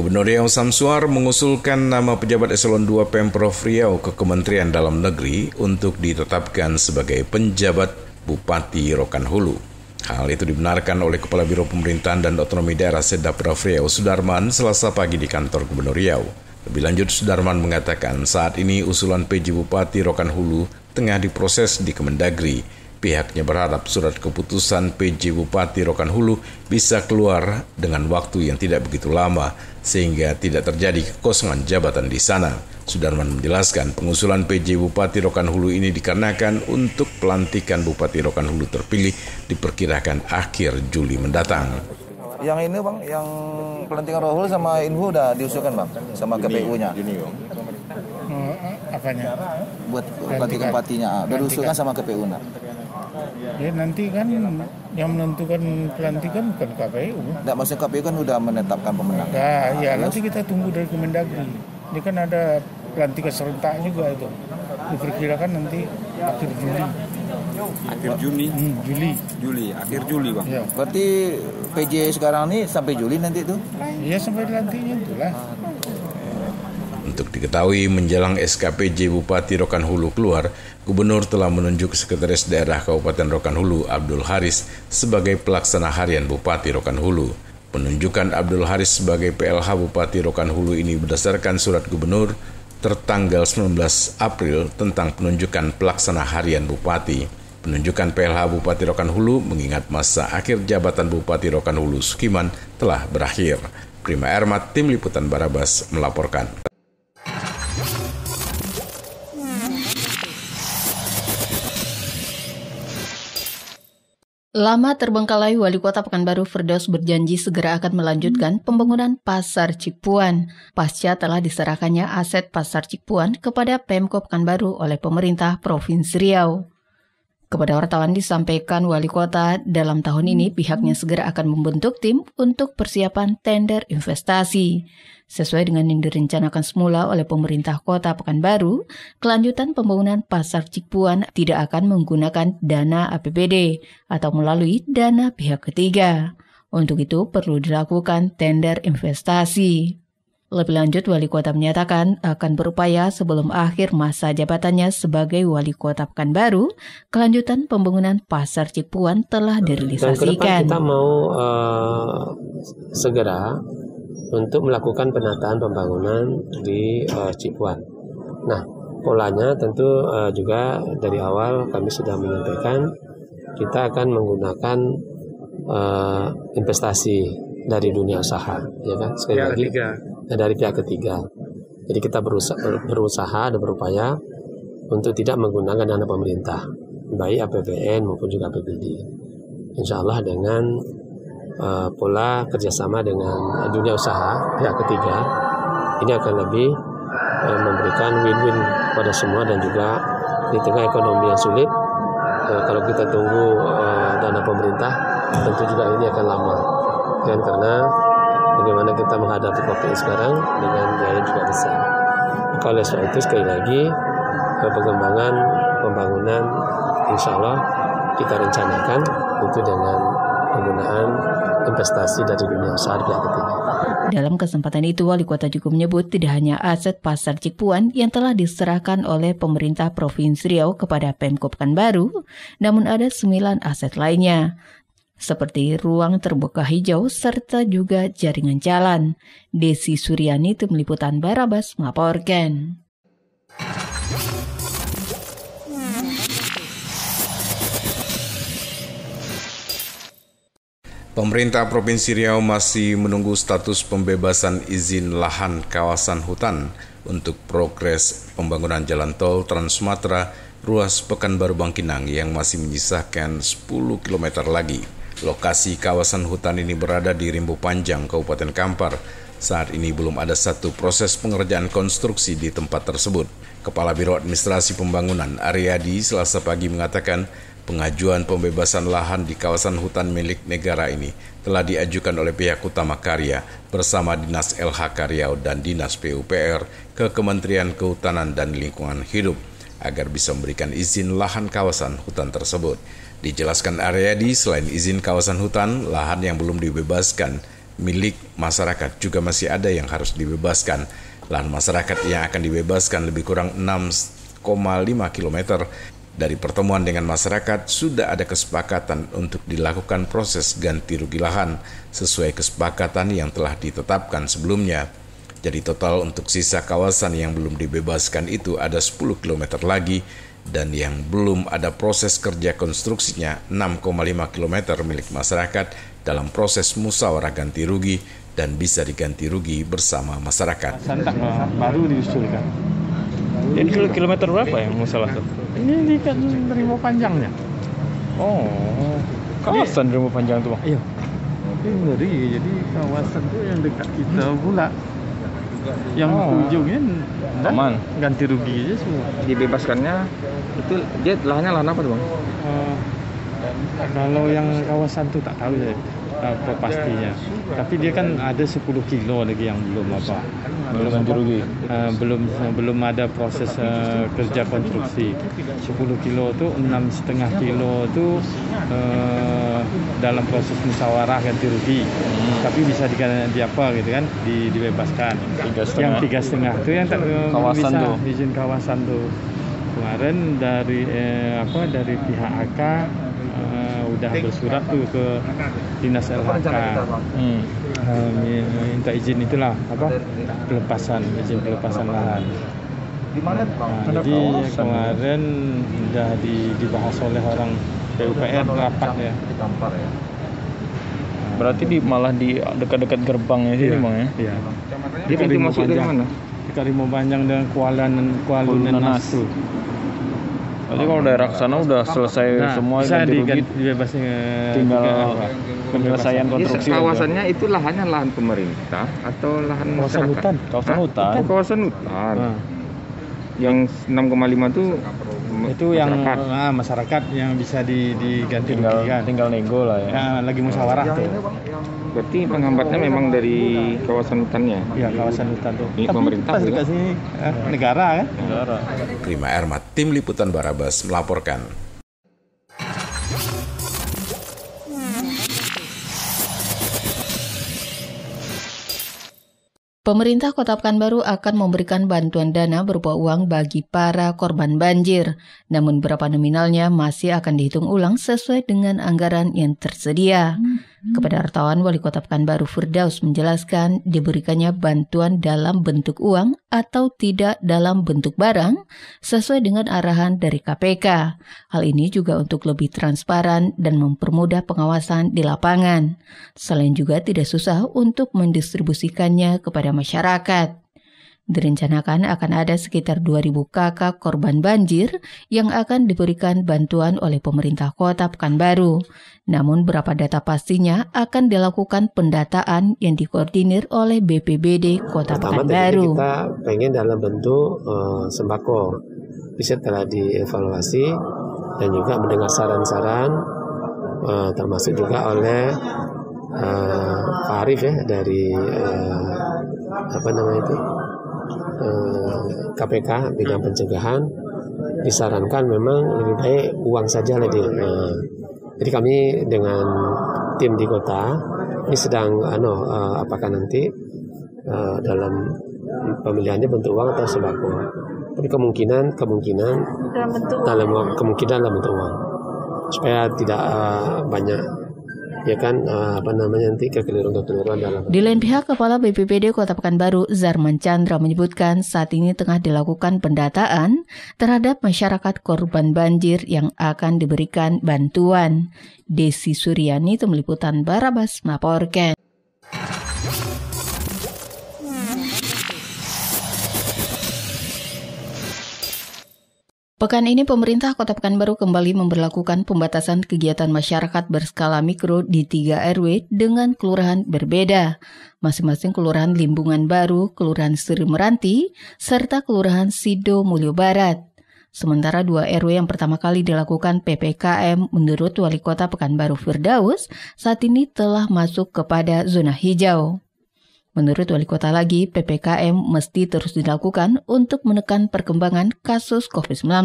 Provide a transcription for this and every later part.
Gubernur Riau Samsuar mengusulkan nama pejabat eselon 2 Pemprov Riau ke Kementerian Dalam Negeri untuk ditetapkan sebagai penjabat Bupati Rokan Hulu. Hal itu dibenarkan oleh Kepala Biro Pemerintahan dan Otonomi Daerah Sedaprov Riau Sudarman Selasa pagi di kantor Gubernur Riau. Lebih lanjut, Sudarman mengatakan saat ini usulan PJ Bupati Rokan Hulu tengah diproses di Kemendagri. Pihaknya berharap surat keputusan PJ Bupati Rokan Hulu bisa keluar dengan waktu yang tidak begitu lama sehingga tidak terjadi kekosongan jabatan di sana. Sudarman menjelaskan pengusulan PJ Bupati Rokan Hulu ini dikarenakan untuk pelantikan Bupati Rokan Hulu terpilih diperkirakan akhir Juli mendatang. Yang ini Bang, yang pelantikan Rohul sama Inhu udah diusulkan Bang, sama KPU-nya. Apanya? Buat pelantikan bupatinya, udah diusulkan sama KPU-nya. Ya nanti kan yang menentukan pelantikan bukan KPU. Nggak, maksudnya KPU kan udah menetapkan pemenang. Nah, ya nanti kita tunggu dari Kemendagri. Ini kan ada pelantikan serentak juga itu. Diperkirakan nanti akhir Juli. Akhir Juni? Akhir Juli Bang. Ya. Berarti PJ sekarang ini sampai Juli nanti itu? Iya sampai dilantiknya itulah. Untuk diketahui menjelang SKPJ Bupati Rokan Hulu keluar, Gubernur telah menunjuk Sekretaris Daerah Kabupaten Rokan Hulu Abdul Haris sebagai pelaksana harian Bupati Rokan Hulu. Penunjukan Abdul Haris sebagai PLH Bupati Rokan Hulu ini berdasarkan surat Gubernur tertanggal 19 April tentang penunjukan pelaksana harian Bupati. Penunjukan PLH Bupati Rokan Hulu mengingat masa akhir jabatan Bupati Rokan Hulu Sukiman telah berakhir. Prima Ermat, Tim Liputan Barabas melaporkan. Lama terbengkalai Wali Kota Pekanbaru Firdaus berjanji segera akan melanjutkan pembangunan Pasar Cipuan pasca telah diserahkannya aset Pasar Cipuan kepada Pemkop Pekanbaru oleh pemerintah Provinsi Riau. Kepada wartawan disampaikan Wali Kota dalam tahun ini pihaknya segera akan membentuk tim untuk persiapan tender investasi. Sesuai dengan yang direncanakan semula oleh pemerintah Kota Pekanbaru, kelanjutan pembangunan Pasar Cipuan tidak akan menggunakan dana APBD atau melalui dana pihak ketiga. Untuk itu perlu dilakukan tender investasi. Lebih lanjut, Wali Kota menyatakan akan berupaya sebelum akhir masa jabatannya sebagai Wali Kota Pekanbaru, kelanjutan pembangunan Pasar Cipuan telah direalisasikan. Dan ke depan kita mau segera untuk melakukan penataan pembangunan di Cipuan. Nah, polanya tentu juga dari awal kami sudah menyampaikan kita akan menggunakan investasi dari dunia usaha, ya kan? Sekali lagi dari pihak ketiga. Jadi kita berusaha dan berupaya untuk tidak menggunakan dana pemerintah, baik APBN maupun juga APBD. Insya Allah dengan pola kerjasama dengan dunia usaha pihak ketiga, ini akan lebih memberikan win-win pada semua dan juga di tengah ekonomi yang sulit. Kalau kita tunggu dana pemerintah, tentu juga ini akan lama. Dan karena bagaimana kita menghadapi COVID sekarang dengan biaya juga besar. Maka oleh sebab itu sekali lagi pengembangan pembangunan insya Allah kita rencanakan itu dengan penggunaan investasi dari dunia usaha pihak ketiga. Dalam kesempatan itu, Wali Kota juga menyebut tidak hanya aset Pasar Cipuan yang telah diserahkan oleh pemerintah Provinsi Riau kepada Pemkop Pekanbaru, namun ada 9 aset lainnya, seperti ruang terbuka hijau serta juga jaringan jalan. Desi Suryani, Tim Liputan Barabas melaporkan. Pemerintah Provinsi Riau masih menunggu status pembebasan izin lahan kawasan hutan untuk progres pembangunan jalan tol Trans Sumatera ruas Pekanbaru Bangkinang yang masih menyisakan 10 km lagi. Lokasi kawasan hutan ini berada di Rimbo Panjang, Kabupaten Kampar. Saat ini belum ada satu proses pengerjaan konstruksi di tempat tersebut. Kepala Biro Administrasi Pembangunan Aryadi Selasa pagi mengatakan pengajuan pembebasan lahan di kawasan hutan milik negara ini telah diajukan oleh pihak Utama Karya bersama Dinas LHK Riau dan Dinas PUPR ke Kementerian Kehutanan dan Lingkungan Hidup agar bisa memberikan izin lahan kawasan hutan tersebut. Dijelaskan Aryadi, selain izin kawasan hutan, lahan yang belum dibebaskan milik masyarakat juga masih ada yang harus dibebaskan. Lahan masyarakat yang akan dibebaskan lebih kurang 6,5 km. Dari pertemuan dengan masyarakat, sudah ada kesepakatan untuk dilakukan proses ganti rugi lahan sesuai kesepakatan yang telah ditetapkan sebelumnya. Jadi total untuk sisa kawasan yang belum dibebaskan itu ada 10 km lagi, dan yang belum ada proses kerja konstruksinya 6,5 km milik masyarakat dalam proses musyawarah ganti rugi dan bisa diganti rugi bersama masyarakat. Santak baru diusulkan. Ini kilometer berapa yang masalah tuh? Ini di kan Rimo Panjangnya. Oh, kawasan Rimo Panjang tuh Bang? Iya. Ini ngeri, jadi kawasan tuh yang dekat kita pula. Yang ujungnya aman, ganti rugi aja semua. Dibebaskannya itu dia lahannya lahan apa tuh Bang? Kalau yang kawasan tuh tak tahu ya apa pastinya. Tapi dia kan ada 10 kilo lagi yang belum apa. Belum ganti rugi. Belum ada proses kerja konstruksi. 10 kilo tuh 6,5 kilo tuh dalam proses musyawarah ganti rugi. Tapi bisa di apa gitu kan dibebaskan. Yang 3,5 itu yang kawasan bisa tuh. Izin kawasan tuh. Kemarin dari dari pihak AK udah bersurat tuh ke Dinas LHK minta izin itulah izin pelepasan lahan. Jadi kemarin udah dibahas oleh orang PUPR rapat ya. Berarti malah di dekat-dekat gerbangnya sini Bang ya? Iya. Dia pintu masuk dari mana? Dekat Rimo Panjang dan Kuala Nasu. Jadi kalau daerah sana udah selesai semua ganti rugi, tinggal penyelesaian konstruksi. Kawasannya itu lahannya lahan pemerintah atau lahan kawasan hutan? Kawasan hutan. Oh, kawasan hutan. Yang 6,5 itu yang masyarakat yang bisa diganti rugikan. Tinggal nego lah ya. Lagi musyawarah tuh. Berarti penghambatnya memang dari kawasan hutannya. Iya, kawasan hutan tuh. Ini pemerintah pas dekat sini negara kan? Negara. Prima Ermat, Tim Liputan Barabas melaporkan. Pemerintah Kota Pekanbaru akan memberikan bantuan dana berupa uang bagi para korban banjir. Namun berapa nominalnya masih akan dihitung ulang sesuai dengan anggaran yang tersedia. Kepada wartawan, Wali Kota Pekanbaru Firdaus menjelaskan diberikannya bantuan dalam bentuk uang atau tidak dalam bentuk barang sesuai dengan arahan dari KPK. Hal ini juga untuk lebih transparan dan mempermudah pengawasan di lapangan. Selain juga tidak susah untuk mendistribusikannya kepada masyarakat. Direncanakan akan ada sekitar 2.000 kakak korban banjir yang akan diberikan bantuan oleh pemerintah Kota Pekanbaru. Namun berapa data pastinya akan dilakukan pendataan yang dikoordinir oleh BPBD Kota Pekanbaru. Kita pengen dalam bentuk sembako. Bisa telah dievaluasi dan juga mendengar saran-saran termasuk juga oleh Pak Arif ya dari KPK bidang pencegahan disarankan memang lebih baik uang saja lebih. Jadi kami dengan tim di kota ini sedang apakah nanti dalam pemilihannya bentuk uang atau sembako. Tapi kemungkinan dalam bentuk uang supaya tidak banyak nanti kekeliruan dalam. Di lain pihak, Kepala BPBD Kota Pekanbaru Zarman Chandra menyebutkan saat ini tengah dilakukan pendataan terhadap masyarakat korban banjir yang akan diberikan bantuan. Desi Suryani, Tim Liputan Barabas melaporkan. Pekan ini pemerintah Kota Pekanbaru kembali memberlakukan pembatasan kegiatan masyarakat berskala mikro di 3 RW dengan kelurahan berbeda. Masing-masing Kelurahan Limbungan Baru, Kelurahan Sri Meranti, serta Kelurahan Sido Mulyo Barat. Sementara 2 RW yang pertama kali dilakukan PPKM menurut Wali Kota Pekanbaru Firdaus saat ini telah masuk kepada zona hijau. Menurut Wali Kota lagi, PPKM mesti terus dilakukan untuk menekan perkembangan kasus COVID-19.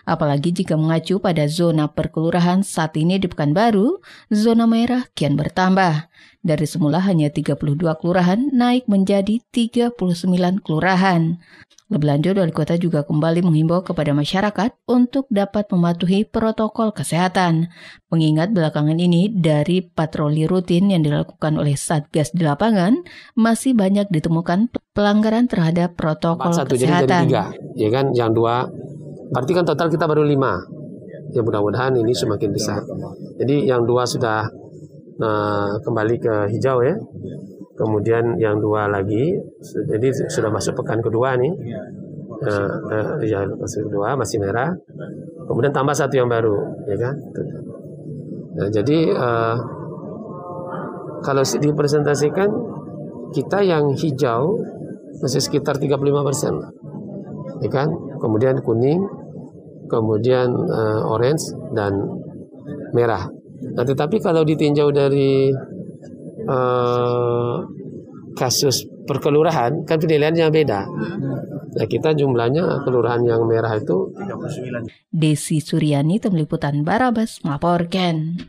Apalagi jika mengacu pada zona perkelurahan saat ini di Pekanbaru, zona merah kian bertambah. Dari semula hanya 32 kelurahan naik menjadi 39 kelurahan. Lebih lanjut, Wali Kota juga kembali menghimbau kepada masyarakat untuk dapat mematuhi protokol kesehatan. Mengingat belakangan ini dari patroli rutin yang dilakukan oleh Satgas di lapangan, masih banyak ditemukan pelanggaran terhadap protokol kesehatan. Jadi dari 3, ya kan? Yang 2, berarti kan total kita baru 5. Ya mudah-mudahan ini semakin besar. Jadi yang 2 sudah kembali ke hijau ya. Kemudian yang 2 lagi, jadi sudah masuk pekan kedua nih. Ya masuk kedua masih merah. Kemudian tambah 1 yang baru, ya kan? Nah, jadi kalau dipresentasikan kita yang hijau masih sekitar 35%, ya kan? Kemudian kuning, kemudian orange dan merah. Nah, tetapi kalau ditinjau dari kasus perkelurahan kan penilaiannya beda. Nah, kita jumlahnya kelurahan yang merah itu 39. Desi Suryani, Tim Liputan Barabas melaporkan.